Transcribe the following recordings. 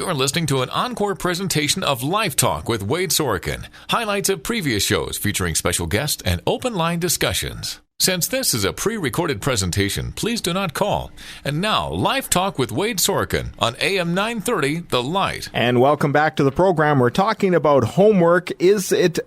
You're listening to an encore presentation of Life Talk with Wade Sorochan. Highlights of previous shows featuring special guests and open line discussions. Since this is a pre-recorded presentation, please do not call. And now, Life Talk with Wade Sorochan on AM 930, The Light. And welcome back to the program. We're talking about homework. Is it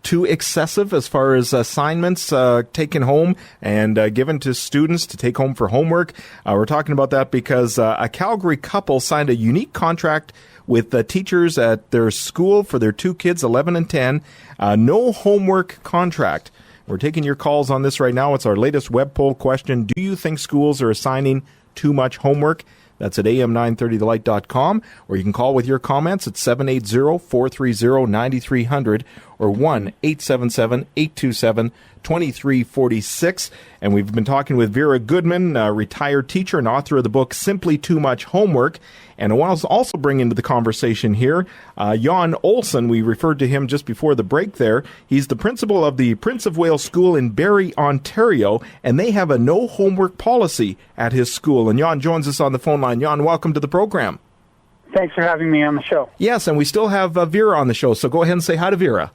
too excessive as far as assignments taken home and given to students to take home for homework? We're talking about that because a Calgary couple signed a unique contract with teachers at their school for their two kids, 11 and 10. No homework contract. We're taking your calls on this right now. It's our latest web poll question. Do you think schools are assigning too much homework? That's at am930thelight.com, or you can call with your comments at 780-430-9300 or 1-877-827-2346. And we've been talking with Vera Goodman, a retired teacher and author of the book Simply Too Much Homework. And I want to also bring into the conversation here Jan Olsen. We referred to him just before the break there. He's the principal of the Prince of Wales School in Barrie, Ontario, and they have a no homework policy at his school. And Jan joins us on the phone line. Jan, welcome to the program. Thanks for having me on the show. Yes, and we still have Vera on the show, so go ahead and say hi to Vera.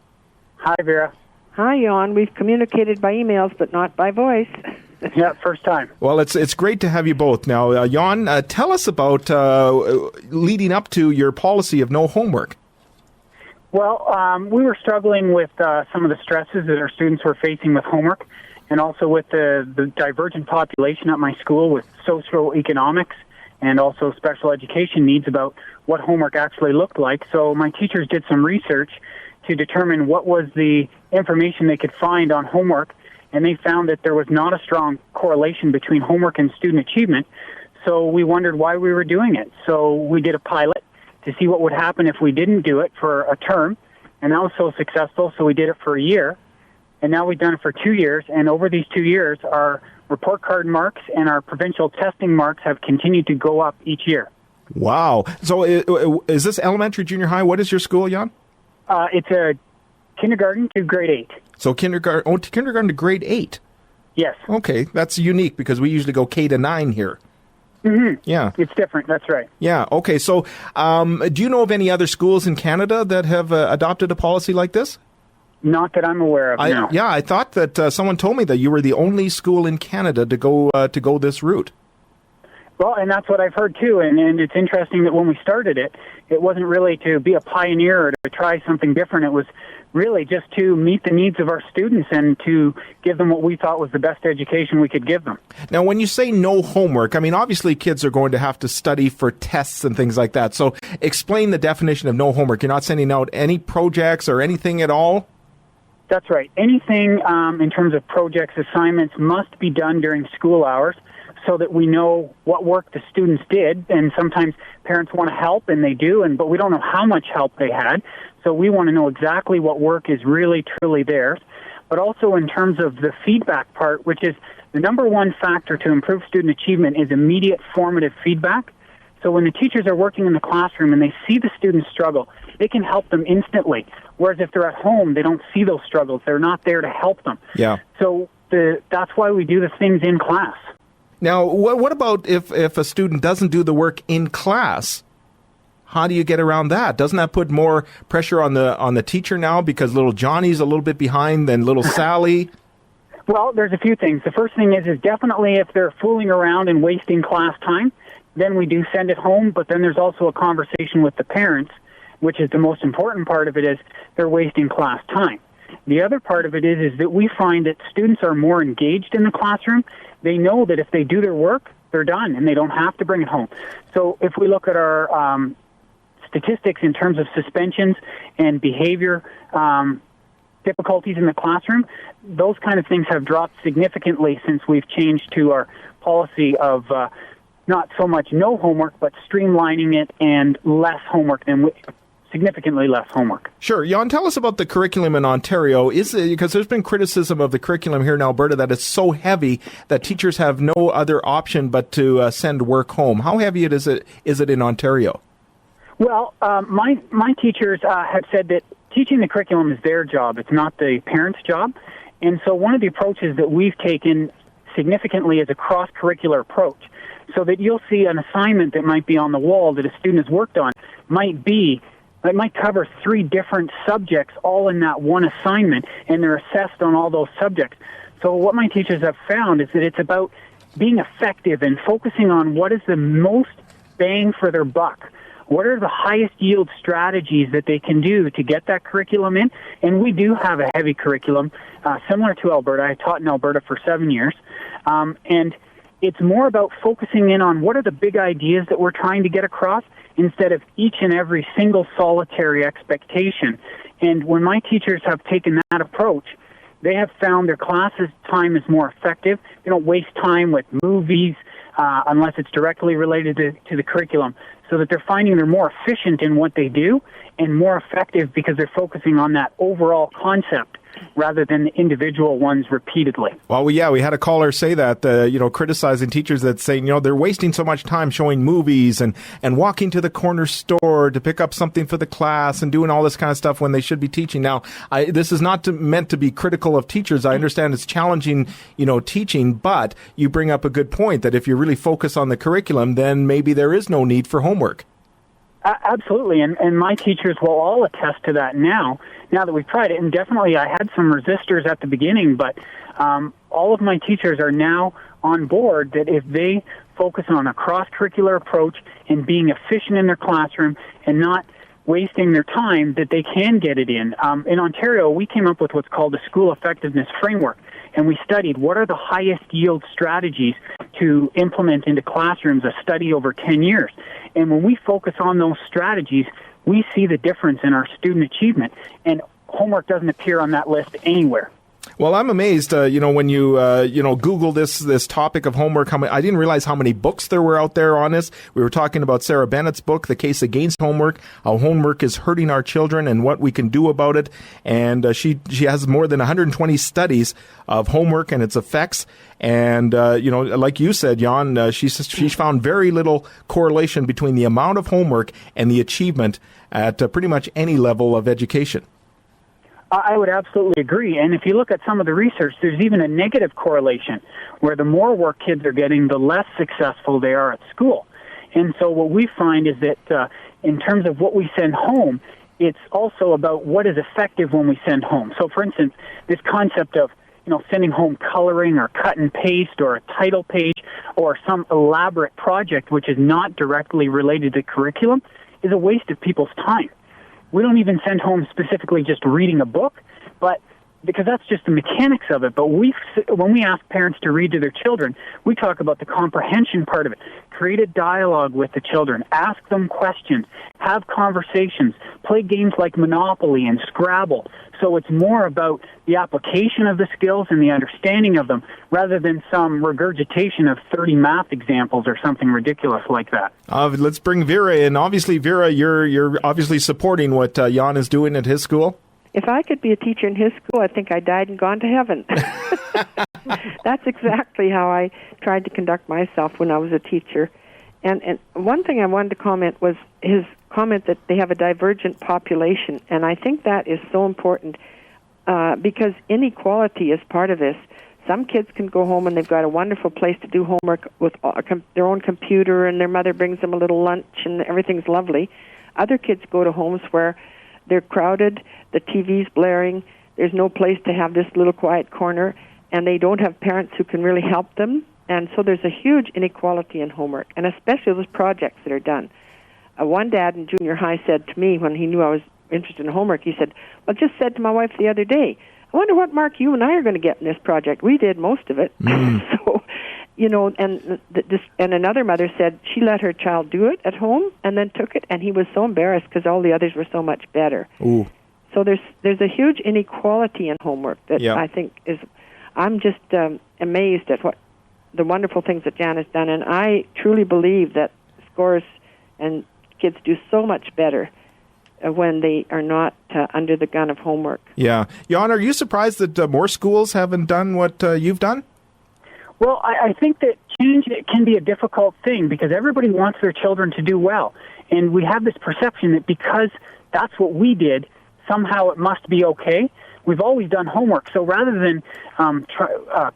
Hi, Vera. Hi, Jan. We've communicated by emails, but not by voice. Yeah, first time. Well, it's great to have you both. Now, Jan, tell us about leading up to your policy of no homework. Well, we were struggling with some of the stresses that our students were facing with homework, and also with the divergent population at my school with socioeconomics and also special education needs about what homework actually looked like. So my teachers did some research to determine what was the information they could find on homework, and they found that there was not a strong correlation between homework and student achievement. So we wondered why we were doing it. So we did a pilot to see what would happen if we didn't do it for a term, and that was so successful, so we did it for a year. And now we've done it for 2 years, and over these 2 years, our report card marks and our provincial testing marks have continued to go up each year. Wow. So is this elementary, junior high? What is your school, Jan? It's a kindergarten to grade 8. So kindergarten to grade 8? Yes. Okay, that's unique because we usually go K to 9 here. Mm-hmm. Yeah. It's different, that's right. Yeah, okay. So do you know of any other schools in Canada that have adopted a policy like this? Not that I'm aware of, no. Yeah, I thought that someone told me that you were the only school in Canada to go this route. Well, and that's what I've heard too, and it's interesting that when we started it, it wasn't really to be a pioneer or to try something different. It was really just to meet the needs of our students and to give them what we thought was the best education we could give them. Now, when you say no homework, I mean, obviously kids are going to have to study for tests and things like that. So explain the definition of no homework. You're not sending out any projects or anything at all? That's right. Anything in terms of projects, assignments must be done during school hours so that we know what work the students did. And sometimes parents want to help, and they do, but we don't know how much help they had. So we want to know exactly what work is really, truly theirs. But also in terms of the feedback part, which is the number one factor to improve student achievement, is immediate formative feedback. So when the teachers are working in the classroom and they see the students struggle, they can help them instantly. Whereas if they're at home, they don't see those struggles. They're not there to help them. Yeah. So that's why we do the things in class. Now, what about if a student doesn't do the work in class? How do you get around that? Doesn't that put more pressure on the teacher now because little Johnny's a little bit behind than little Sally? Well, there's a few things. The first thing is definitely if they're fooling around and wasting class time, then we do send it home. But then there's also a conversation with the parents, which is the most important part of it, is they're wasting class time. The other part of it is that we find that students are more engaged in the classroom. They know that if they do their work, they're done, and they don't have to bring it home. So if we look at our statistics in terms of suspensions and behavior difficulties in the classroom, those kind of things have dropped significantly since we've changed to our policy of not so much no homework, but streamlining it and less homework than significantly less homework. Sure. Jan, tell us about the curriculum in Ontario. Because there's been criticism of the curriculum here in Alberta that it's so heavy that teachers have no other option but to send work home. How heavy is it in Ontario? Well, my teachers have said that teaching the curriculum is their job. It's not the parents' job. And so one of the approaches that we've taken significantly is a cross-curricular approach. so that you'll see an assignment that might be on the wall that a student has worked on it might cover 3 different subjects all in that one assignment, and they're assessed on all those subjects. So what my teachers have found is that it's about being effective and focusing on what is the most bang for their buck. What are the highest yield strategies that they can do to get that curriculum in? And we do have a heavy curriculum, similar to Alberta. I taught in Alberta for 7 years. And it's more about focusing in on what are the big ideas that we're trying to get across instead of each and every single solitary expectation. And when my teachers have taken that approach, they have found their classes' time is more effective. They don't waste time with movies unless it's directly related to the curriculum, so that they're finding they're more efficient in what they do and more effective because they're focusing on that overall concept rather than the individual ones repeatedly. Well, we had a caller say that, criticizing teachers that saying, they're wasting so much time showing movies and walking to the corner store to pick up something for the class and doing all this kind of stuff when they should be teaching. Now, this is not meant to be critical of teachers. I understand it's challenging, teaching, but you bring up a good point that if you really focus on the curriculum, then maybe there is no need for homework. Absolutely, and my teachers will all attest to that now that we've tried it. And definitely I had some resistors at the beginning, but all of my teachers are now on board that if they focus on a cross-curricular approach and being efficient in their classroom and not wasting their time, that they can get it in. In Ontario, we came up with what's called a school effectiveness framework, and we studied what are the highest yield strategies to implement into classrooms, a study over 10 years. And when we focus on those strategies, we see the difference in our student achievement, and homework doesn't appear on that list anywhere. Well, I'm amazed, when you, Google this topic of homework, I didn't realize how many books there were out there on this. We were talking about Sarah Bennett's book, The Case Against Homework, how homework is hurting our children and what we can do about it. And she has more than 120 studies of homework and its effects. And, like you said, Jan, she's found very little correlation between the amount of homework and the achievement at pretty much any level of education. I would absolutely agree. And if you look at some of the research, there's even a negative correlation where the more work kids are getting, the less successful they are at school. And so what we find is that in terms of what we send home, it's also about what is effective when we send home. So, for instance, this concept of sending home coloring or cut and paste or a title page or some elaborate project which is not directly related to curriculum is a waste of people's time. We don't even send home specifically just reading a book, but because that's just the mechanics of it. But when we ask parents to read to their children, we talk about the comprehension part of it. Create a dialogue with the children. Ask them questions. Have conversations. Play games like Monopoly and Scrabble. So it's more about the application of the skills and the understanding of them rather than some regurgitation of 30 math examples or something ridiculous like that. Let's bring Vera in. Obviously, Vera, you're obviously supporting what Jan is doing at his school. If I could be a teacher in his school, I think I died and gone to heaven. That's exactly how I tried to conduct myself when I was a teacher. And one thing I wanted to comment was his comment that they have a divergent population. And I think that is so important because inequality is part of this. Some kids can go home and they've got a wonderful place to do homework with their own computer and their mother brings them a little lunch and everything's lovely. Other kids go to homes where they're crowded, the TV's blaring, there's no place to have this little quiet corner, and they don't have parents who can really help them. And so there's a huge inequality in homework, and especially those projects that are done. One dad in junior high said to me when he knew I was interested in homework, he said, I just said to my wife the other day, I wonder what mark you and I are going to get in this project. We did most of it. So, and another mother said she let her child do it at home and then took it, and he was so embarrassed because all the others were so much better. Ooh. So there's a huge inequality in homework that I think is, I'm just amazed at what the wonderful things that Jan has done, and I truly believe that scores and kids do so much better when they are not under the gun of homework. Yeah. Jan, are you surprised that more schools haven't done what you've done? Well, I think that change can be a difficult thing because everybody wants their children to do well. And we have this perception that because that's what we did, somehow it must be okay. we've always done homework. So rather than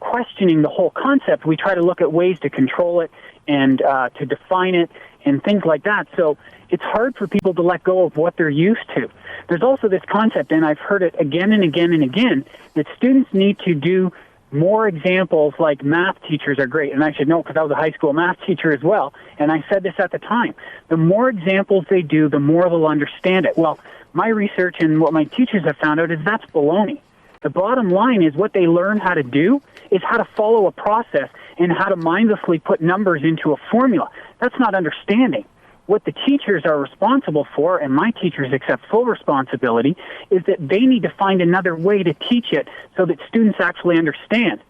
questioning the whole concept, we try to look at ways to control it and to define it and things like that. So it's hard for people to let go of what they're used to. There's also this concept, and I've heard it again and again and again, that students need to do more examples. Like math teachers are great, and I should know because I was a high school math teacher as well, and I said this at the time. The more examples they do, the more they'll understand it. Well, my research and what my teachers have found out is that's baloney. The bottom line is what they learn how to do is how to follow a process and how to mindlessly put numbers into a formula. That's not understanding. What the teachers are responsible for, and my teachers accept full responsibility, is that they need to find another way to teach it so that students actually understand.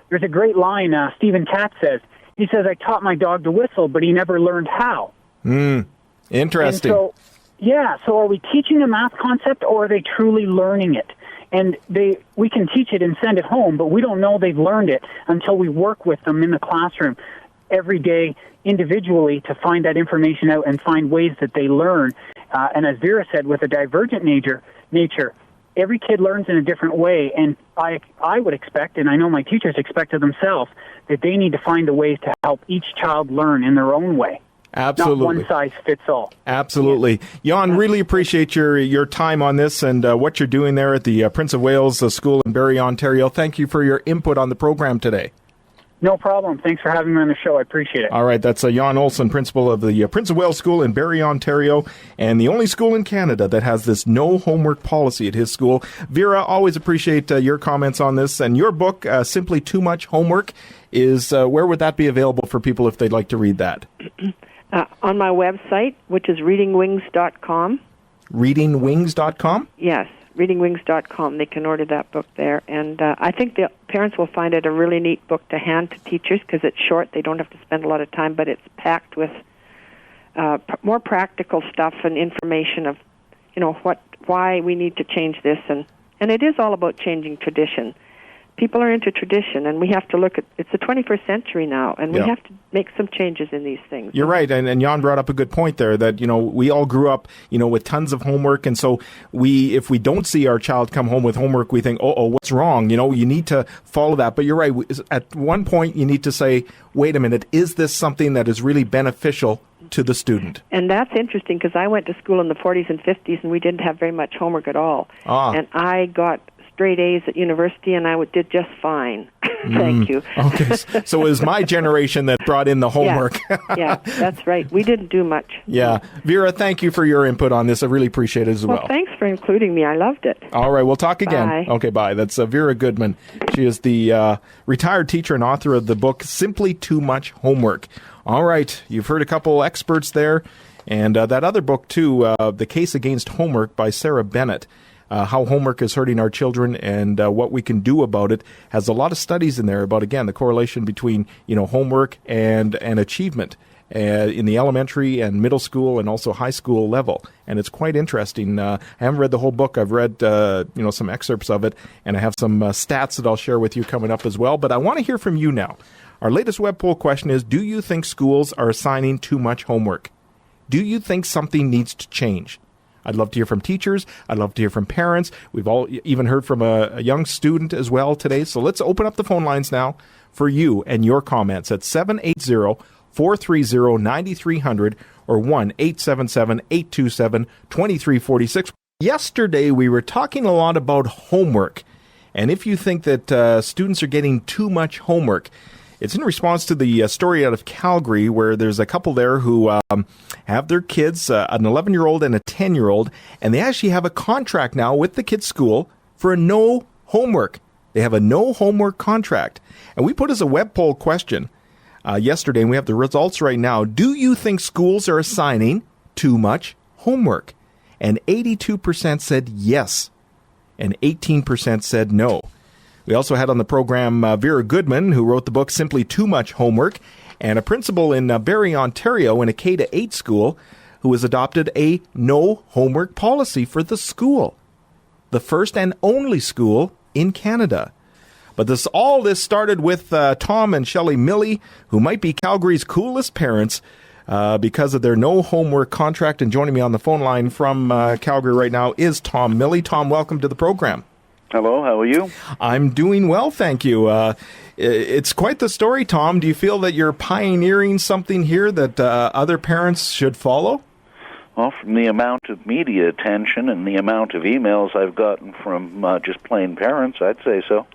There's a great line Stephen Katz says. He says, I taught my dog to whistle, but he never learned how. Interesting. And so are we teaching a math concept, or are they truly learning it? And we can teach it and send it home, but we don't know they've learned it until we work with them in the classroom every day individually to find that information out and find ways that they learn. And as Vera said, with a divergent nature, every kid learns in a different way. And I would expect, and I know my teachers expect of themselves, that they need to find the ways to help each child learn in their own way. Absolutely. Not one size fits all. Absolutely. Jan, really appreciate your time on this and what you're doing there at the Prince of Wales School in Barrie, Ontario. Thank you for your input on the program today. No problem. Thanks for having me on the show. I appreciate it. All right. That's Jan Olson, principal of the Prince of Wales School in Barrie, Ontario, and the only school in Canada that has this no homework policy at his school. Vera, always appreciate your comments on this. And your book, Simply Too Much Homework, is where would that be available for people if they'd like to read that? On my website, which is readingwings.com. Readingwings.com? Yes. readingwings.com. They can order that book there. And I think the parents will find it a really neat book to hand to teachers because it's short. They don't have to spend a lot of time, but it's packed with more practical stuff and information of, why we need to change this. And it is all about changing tradition. People are into tradition, and we have to look at, it's the 21st century now, and we have to make some changes in these things. You're right, and Jan brought up a good point there that, we all grew up, with tons of homework, and so if we don't see our child come home with homework, we think, what's wrong? You need to follow that. But you're right, at one point you need to say, wait a minute, is this something that is really beneficial to the student? And that's interesting because I went to school in the 40s and 50s, and we didn't have very much homework at all. And I got straight A's at university, and I did just fine. Thank you. Okay, so it was my generation that brought in the homework. Yeah, that's right. We didn't do much. Yeah. Vera, thank you for your input on this. I really appreciate it as well. Well, thanks for including me. I loved it. All right, we'll talk again. Bye. Okay, bye. That's Vera Goodman. She is the retired teacher and author of the book, Simply Too Much Homework. All right, you've heard a couple experts there, and that other book, too, The Case Against Homework by Sarah Bennett. How homework is hurting our children and what we can do about it, has a lot of studies in there about, again, the correlation between, homework and achievement in the elementary and middle school and also high school level. And it's quite interesting. I haven't read the whole book. I've read, some excerpts of it, and I have some stats that I'll share with you coming up as well. But I want to hear from you now. Our latest web poll question is, do you think schools are assigning too much homework? Do you think something needs to change? I'd love to hear from teachers. I'd love to hear from parents. We've all even heard from a young student as well today. So let's open up the phone lines now for you and your comments at 780-430-9300 or 1-877-827-2346. Yesterday, we were talking a lot about homework. And if you think that students are getting too much homework, it's in response to the story out of Calgary where there's a couple there who have their kids, an 11-year-old and a 10-year-old, and they actually have a contract now with the kids' school for no homework. They have a no homework contract. And we put as a web poll question yesterday, and we have the results right now. Do you think schools are assigning too much homework? And 82% said yes, and 18% said no. We also had on the program Vera Goodman, who wrote the book Simply Too Much Homework, and a principal in Barrie, Ontario, in a K-8 school, who has adopted a no homework policy for the school, the first and only school in Canada. But all this started with Tom and Shelley Milley, who might be Calgary's coolest parents because of their no homework contract. And joining me on the phone line from Calgary right now is Tom Milley. Tom, welcome to the program. Hello, how are you? I'm doing well, thank you. It's quite the story, Tom. Do you feel that you're pioneering something here that other parents should follow? Well, from the amount of media attention and the amount of emails I've gotten from just plain parents, I'd say so.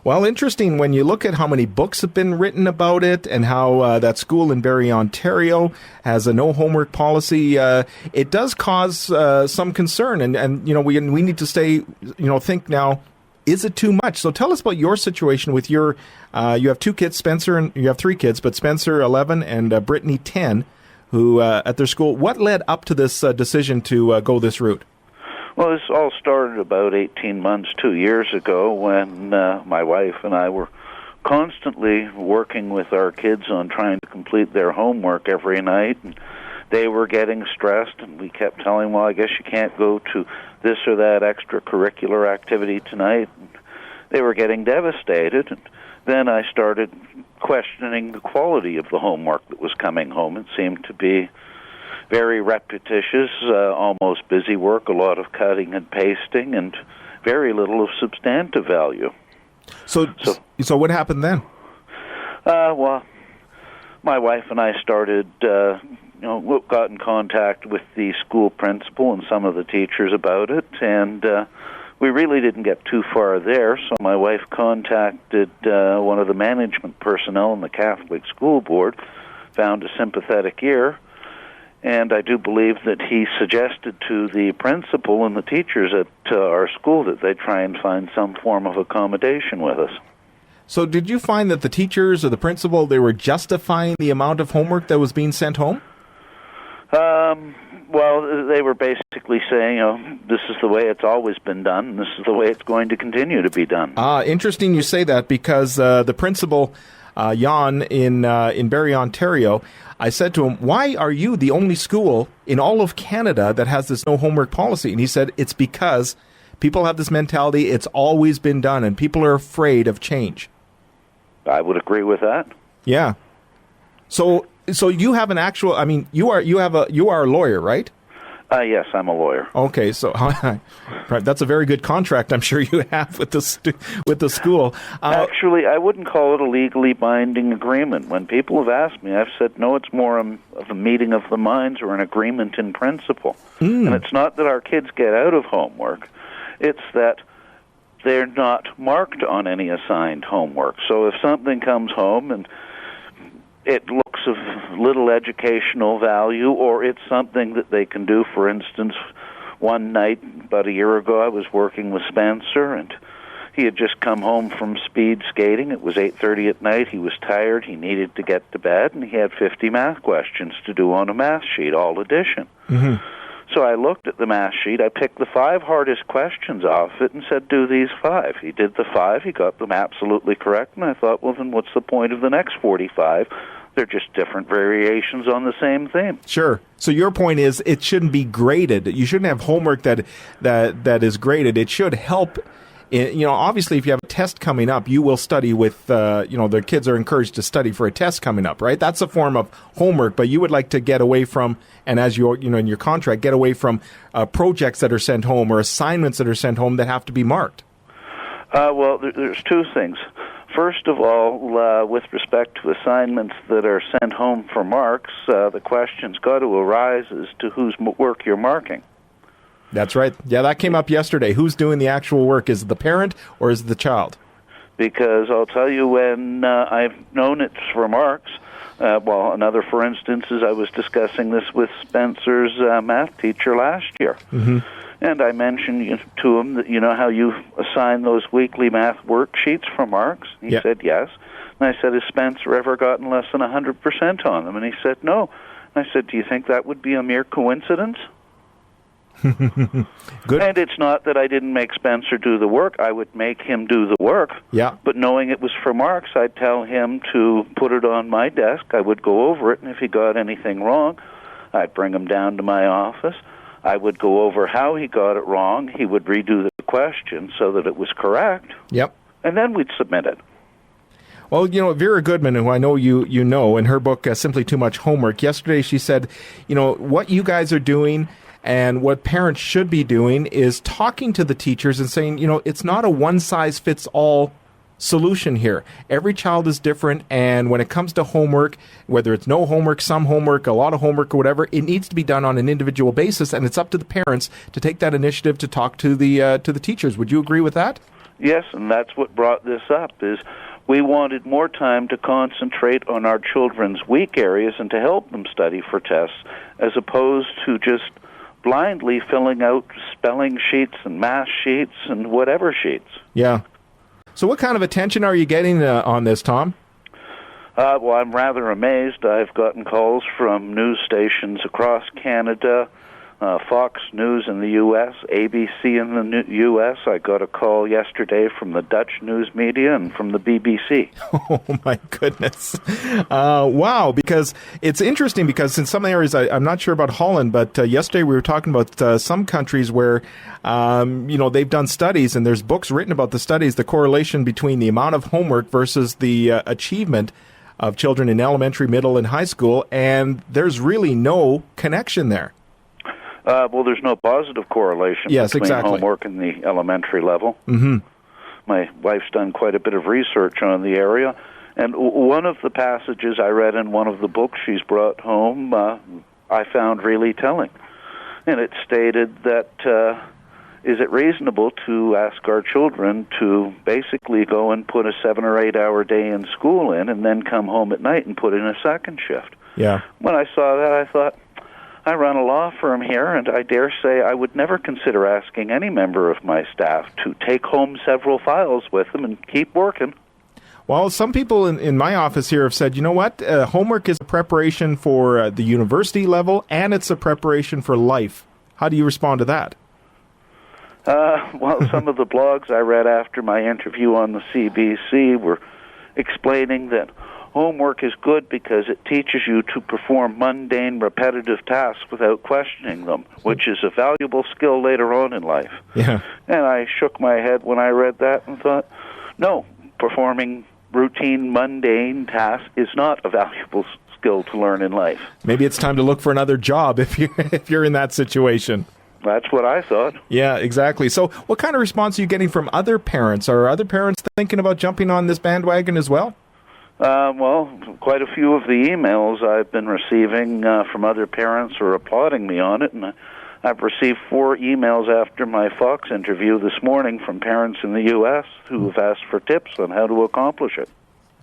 Well, interesting when you look at how many books have been written about it and how that school in Barrie, Ontario has a no homework policy. It does cause some concern, and we need to think now, is it too much? So tell us about your situation with your, you have 2 kids, Spencer, and you have 3 kids, but Spencer 11 and Brittany 10, who at their school. What led up to this decision to go this route? Well, this all started about 18 months, 2 years ago, when my wife and I were constantly working with our kids on trying to complete their homework every night. And they were getting stressed, and we kept telling them, well, I guess you can't go to this or that extracurricular activity tonight. And they were getting devastated. And then I started questioning the quality of the homework that was coming home. It seemed to be very repetitious, almost busy work, a lot of cutting and pasting, and very little of substantive value. So what happened then? Well, my wife and I started, got in contact with the school principal and some of the teachers about it, and we really didn't get too far there, so my wife contacted one of the management personnel in the Catholic School Board, found a sympathetic ear, and I do believe that he suggested to the principal and the teachers at our school that they try and find some form of accommodation with us. So did you find that the teachers or the principal, they were justifying the amount of homework that was being sent home? Well, they were basically saying, this is the way it's always been done, and this is the way it's going to continue to be done. Interesting you say that, because the principal, Jan, in Barrie, Ontario, I said to him, why are you the only school in all of Canada that has this no homework policy? And he said, it's because people have this mentality, it's always been done, and people are afraid of change. I would agree with that. Yeah. So you have an actual, you are a lawyer, right? Yes, I'm a lawyer. Okay, so that's a very good contract, I'm sure you have with the school. Actually, I wouldn't call it a legally binding agreement. When people have asked me, I've said, no, it's more of a meeting of the minds or an agreement in principle. And it's not that our kids get out of homework. It's that they're not marked on any assigned homework. So if something comes home and it looks of little educational value, or it's something that they can do. For instance, one night about a year ago, I was working with Spencer, and he had just come home from speed skating. It was 8:30 at night. He was tired. He needed to get to bed, and he had 50 math questions to do on a math sheet, all addition. Mm-hmm. So I looked at the math sheet. I picked the 5 hardest questions off it and said, do these 5. He did the 5. He got them absolutely correct, and I thought, well, then what's the point of the next 45? They're just different variations on the same theme. Sure. So your point is it shouldn't be graded. You shouldn't have homework that is graded. It should help. Obviously, if you have a test coming up, you will study with, the kids are encouraged to study for a test coming up, right? That's a form of homework, but you would like to get away from, and as you in your contract, get away from projects that are sent home or assignments that are sent home that have to be marked. Well, there's 2 things. First of all, with respect to assignments that are sent home for marks, the question's got to arise as to whose work you're marking. That's right. Yeah, that came up yesterday. Who's doing the actual work? Is it the parent or is it the child? Because I'll tell you, when I've known it's for marks, another for instance is I was discussing this with Spencer's math teacher last year. Mm-hmm. And I mentioned to him that, how you assign those weekly math worksheets for marks? He said yes. And I said, has Spencer ever gotten less than 100% on them? And he said no. And I said, do you think that would be a mere coincidence? Good. And it's not that I didn't make Spencer do the work. I would make him do the work. Yeah. But knowing it was for marks, I'd tell him to put it on my desk. I would go over it, and if he got anything wrong, I'd bring him down to my office. I would go over how he got it wrong. He would redo the question so that it was correct. Yep. And then we'd submit it. Well, Vera Goodman, who I know you know, in her book, Simply Too Much Homework, yesterday she said, what you guys are doing And what parents should be doing is talking to the teachers and saying, it's not a one-size-fits-all solution here. Every child is different, and when it comes to homework, whether it's no homework, some homework, a lot of homework, or whatever, it needs to be done on an individual basis, and it's up to the parents to take that initiative to talk to the teachers. Would you agree with that? Yes, and that's what brought this up, is we wanted more time to concentrate on our children's weak areas and to help them study for tests, as opposed to just blindly filling out spelling sheets and math sheets and whatever sheets. Yeah. So what kind of attention are you getting on this, Tom? Well, I'm rather amazed. I've gotten calls from news stations across Canada, Fox News in the U.S., ABC in the U.S. I got a call yesterday from the Dutch news media and from the BBC. Oh, my goodness. Wow, because it's interesting because in some areas, I'm not sure about Holland, but yesterday we were talking about some countries where, they've done studies, and there's books written about the studies, the correlation between the amount of homework versus the achievement of children in elementary, middle, and high school, and there's really no connection there. Well, there's no positive correlation between homework and the elementary level. Mm-hmm. My wife's done quite a bit of research on the area, and one of the passages I read in one of the books she's brought home I found really telling. And it stated that, is it reasonable to ask our children to basically go and put a 7 or 8 hour day in school in and then come home at night and put in a second shift? Yeah. When I saw that, I thought, I run a law firm here, and I dare say I would never consider asking any member of my staff to take home several files with them and keep working. Well, some people in my office here have said, you know what, homework is a preparation for the university level, and it's a preparation for life. How do you respond to that? Well, some of the blogs I read after my interview on the CBC were explaining that homework is good because it teaches you to perform mundane, repetitive tasks without questioning them, which is a valuable skill later on in life. Yeah. And I shook my head when I read that and thought, no, performing routine, mundane tasks is not a valuable skill to learn in life. Maybe it's time to look for another job if you're in that situation. That's what I thought. Yeah, exactly. So what kind of response are you getting from other parents? Are other parents thinking about jumping on this bandwagon as well? Well, quite a few of the emails I've been receiving from other parents are applauding me on it, and I've received 4 emails after my Fox interview this morning from parents in the U.S. who have asked for tips on how to accomplish it.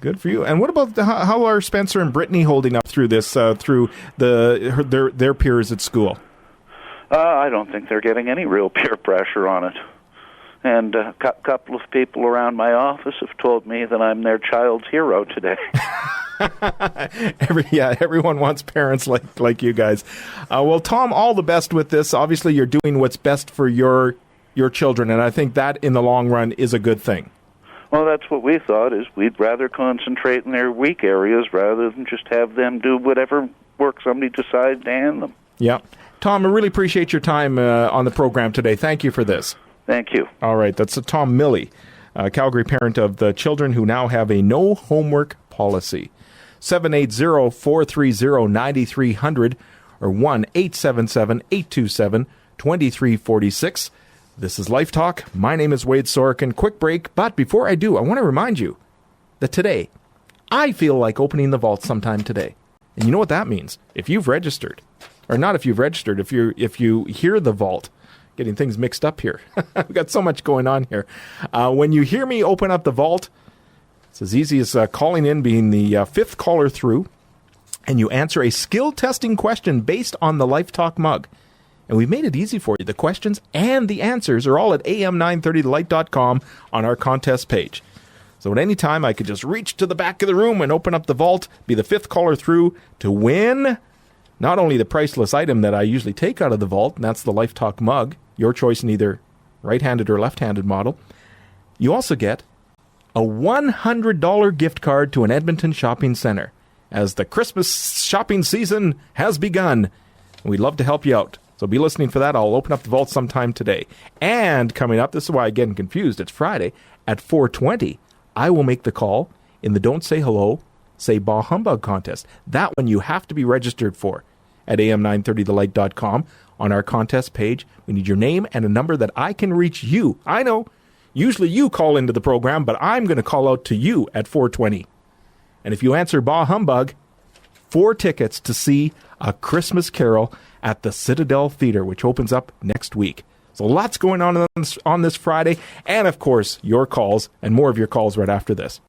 Good for you. And what about how are Spencer and Brittany holding up through this, through their peers at school? I don't think they're getting any real peer pressure on it. And a couple of people around my office have told me that I'm their child's hero today. Everyone wants parents like you guys. Well, Tom, all the best with this. Obviously, you're doing what's best for your children, and I think that in the long run is a good thing. Well, that's what we thought, is we'd rather concentrate in their weak areas rather than just have them do whatever work somebody decides to hand them. Yeah. Tom, I really appreciate your time on the program today. Thank you for this. Thank you. All right, that's Tom Milley, Calgary parent of the children who now have a no homework policy. 780-430-9300 or 1-877-827-2346. This is Life Talk. My name is Wade Sorochan. Quick break, but before I do, I want to remind you that today, I feel like opening the vault sometime today. And you know what that means? If you've registered, or not if you've registered, if you hear the vault, getting things mixed up here. We've got so much going on here. When you hear me open up the vault, it's as easy as calling in, being the fifth caller through, and you answer a skill testing question based on the Life Talk mug. And we've made it easy for you. The questions and the answers are all at am930thelight.com on our contest page. So at any time, I could just reach to the back of the room and open up the vault, be the fifth caller through to win not only the priceless item that I usually take out of the vault, and that's the Life Talk mug, your choice in either right-handed or left-handed model. You also get a $100 gift card to an Edmonton shopping center, as the Christmas shopping season has begun. And we'd love to help you out. So be listening for that. I'll open up the vault sometime today. And coming up, this is why I'm getting confused, it's Friday, at 4:20, I will make the call in the Don't Say Hello, Say Bah Humbug contest. That one you have to be registered for at am930thelight.com. on our contest page. We need your name and a number that I can reach you. I know, usually you call into the program, but I'm going to call out to you at 4:20. And if you answer Bah Humbug, 4 tickets to see A Christmas Carol at the Citadel Theater, which opens up next week. So lots going on this Friday, and of course, your calls, and more of your calls right after this.